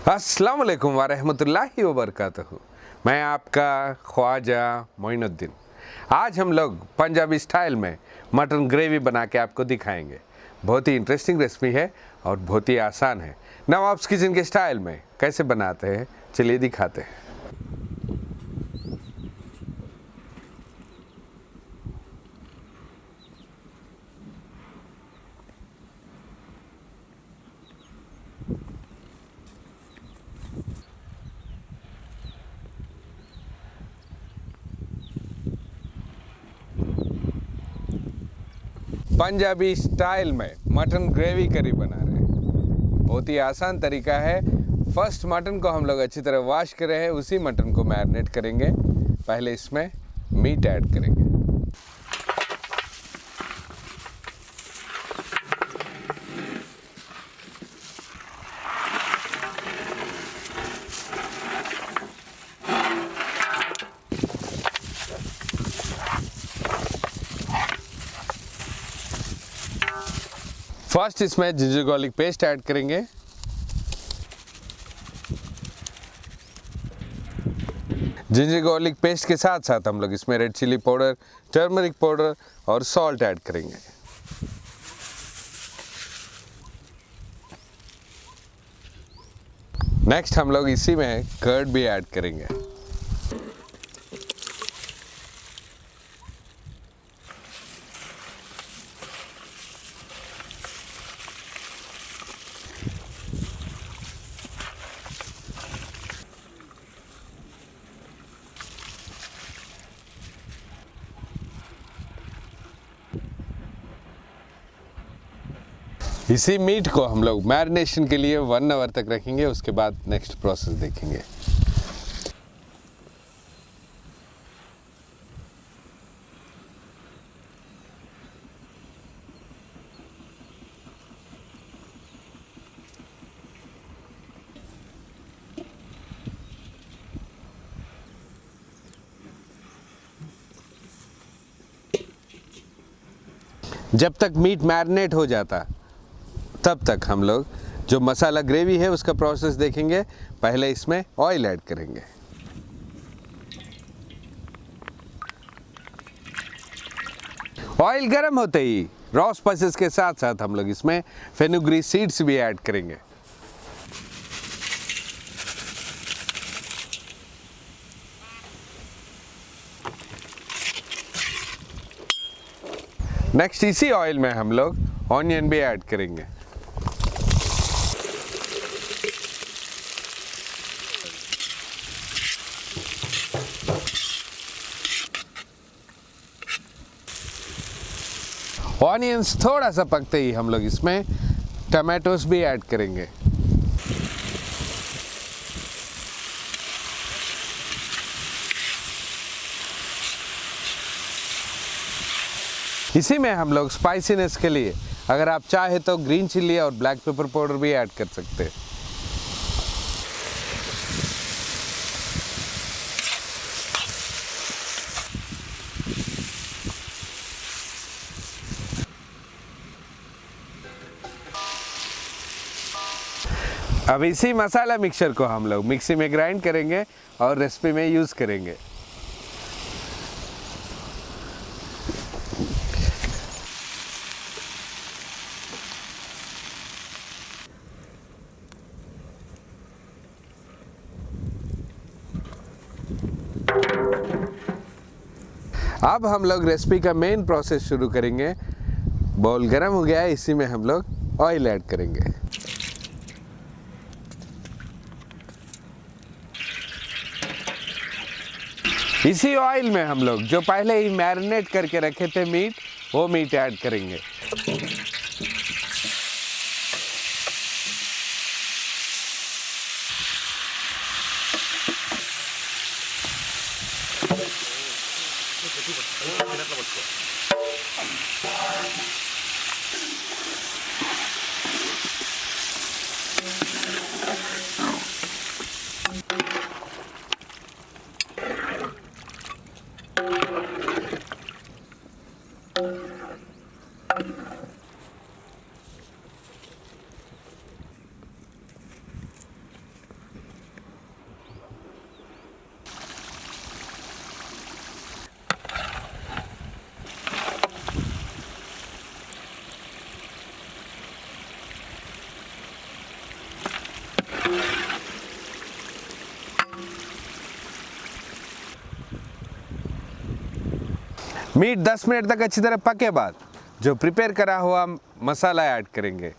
अस्सलाम वालेकुम वरहमतुल्लाहि वबरकातुहू। मैं आपका ख्वाजा मोइनुद्दीन। आज हम लोग पंजाबी स्टाइल में मटन ग्रेवी बना के आपको दिखाएंगे। बहुत ही इंटरेस्टिंग रेसिपी है और बहुत ही आसान है। नवाब्स किचन के स्टाइल में कैसे बनाते हैं चलिए दिखाते हैं। पंजाबी स्टाइल में मटन ग्रेवी करी बना रहे हैं। बहुत ही आसान तरीका है। फर्स्ट मटन को हम लोग अच्छी तरह वॉश कर रहे हैं, उसी मटन को मैरिनेट करेंगे। पहले इसमें मीट ऐड करेंगे। फर्स्ट इसमें जिंजर गार्लिक पेस्ट ऐड करेंगे। जिंजर गार्लिक पेस्ट के साथ साथ हम लोग इसमें red chili powder, turmeric powder और सॉल्ट ऐड करेंगे। नेक्स्ट हम लोग इसी में कर्ड भी ऐड करेंगे। इसी मीट को हम लोग मैरिनेशन के लिए 1 आवर तक रखेंगे। उसके बाद नेक्स्ट प्रोसेस देखेंगे। जब तक मीट मैरिनेट हो जाता तब तक हम लोग जो मसाला ग्रेवी है उसका प्रोसेस देखेंगे। पहले इसमें ऑयल ऐड करेंगे। ऑयल गर्म होते ही रॉ स्पाइसेस के साथ साथ हम लोग इसमें फेनुग्रीक सीड्स भी ऐड करेंगे। नेक्स्ट इसी ऑयल में हम लोग ऑनियन भी ऐड करेंगे। ऑनियंस थोड़ा सा पकते ही हम लोग इसमें टमाटोस भी ऐड करेंगे। इसी में हम लोग स्पाइसीनेस के लिए अगर आप चाहे तो ग्रीन चिल्ली और ब्लैक पेपर पाउडर भी ऐड कर सकते हैं। अब इसी मसाला मिक्सचर को हम लोग मिक्सी में ग्राइंड करेंगे और रेसिपी में यूज़ करेंगे। अब हम लोग रेसिपी का मेन प्रोसेस शुरू करेंगे। बॉल गरम हो गया है, इसी में हम लोग ऑयल ऐड करेंगे। इसी ऑयल में हम लोग जो पहले ही मैरिनेट करके रखे थे मीट, वो मीट ऐड करेंगे। मीट 10 मिनट तक अच्छी तरह पके बाद जो प्रिपेयर करा हुआ मसाला ऐड करेंगे।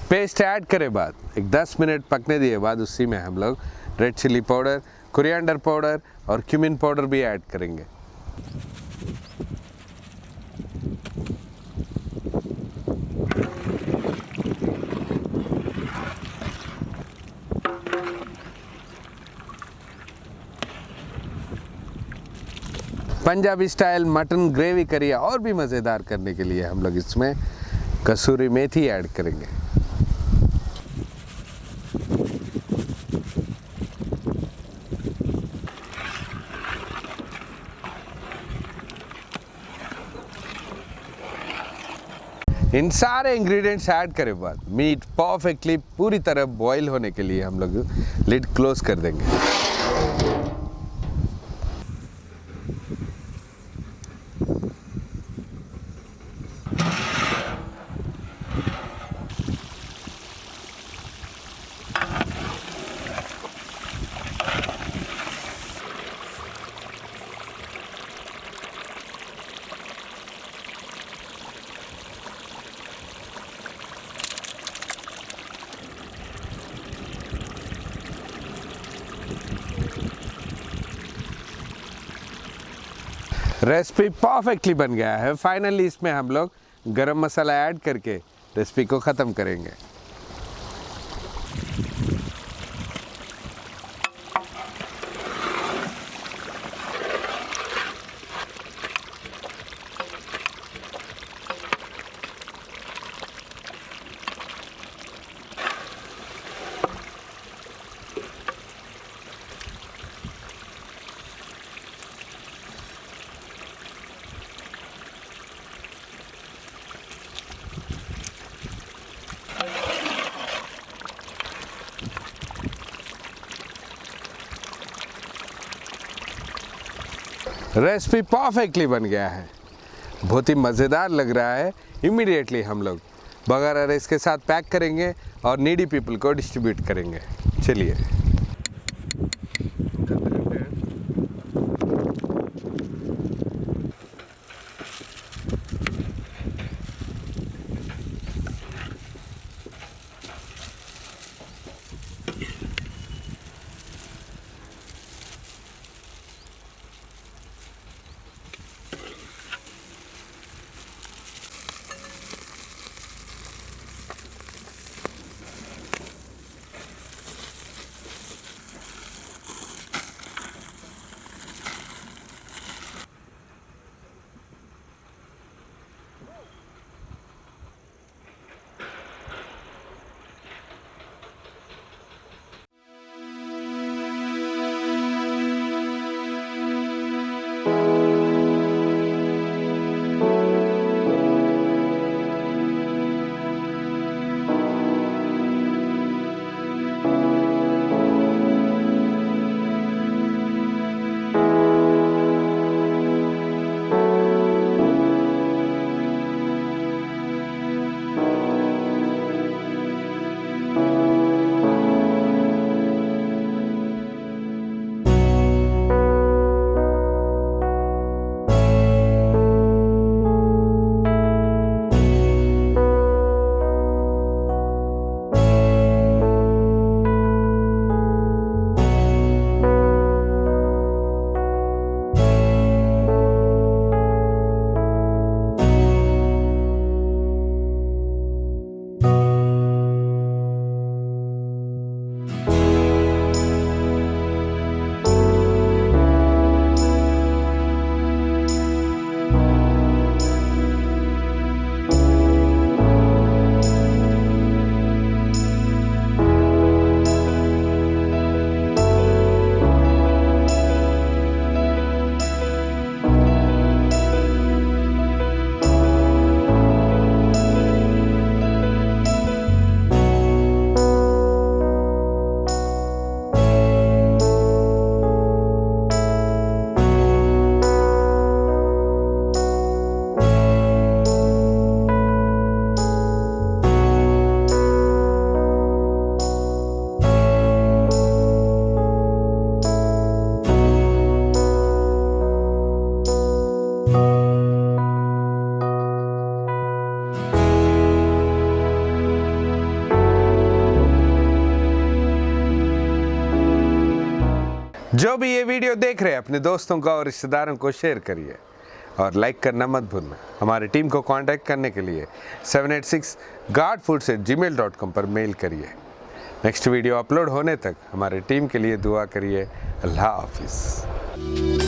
पेस्ट ऐड करे बाद एक 10 मिनट पकने दिए बाद उसी में हम लोग red chili powder, coriander powder और क्यूमिन पाउडर भी ऐड करेंगे। पंजाबी स्टाइल मटन ग्रेवी करी और भी मज़ेदार करने के लिए हम लोग इसमें कसूरी मेथी ऐड करेंगे। इन सारे इंग्रेडिएंट्स ऐड करे बाद मीट परफेक्टली पूरी तरह बॉईल होने के लिए हम लोग लिड क्लोज कर देंगे। रेसिपी परफेक्टली बन गया है। फाइनली इसमें हम लोग गरम मसाला ऐड करके रेसिपी को ख़त्म करेंगे। रेसिपी परफेक्टली बन गया है, बहुत ही मज़ेदार लग रहा है। इमीडिएटली हम लोग बगारा राइस के साथ पैक करेंगे और नीडी पीपल को डिस्ट्रीब्यूट करेंगे। चलिए। जो भी ये वीडियो देख रहे हैं अपने दोस्तों को और रिश्तेदारों को शेयर करिए और लाइक करना मत भूलना। हमारी टीम को कांटेक्ट करने के लिए 786guardfoods@gmail.com पर मेल करिए। नेक्स्ट वीडियो अपलोड होने तक हमारी टीम के लिए दुआ करिए। अल्लाह हाफिज़।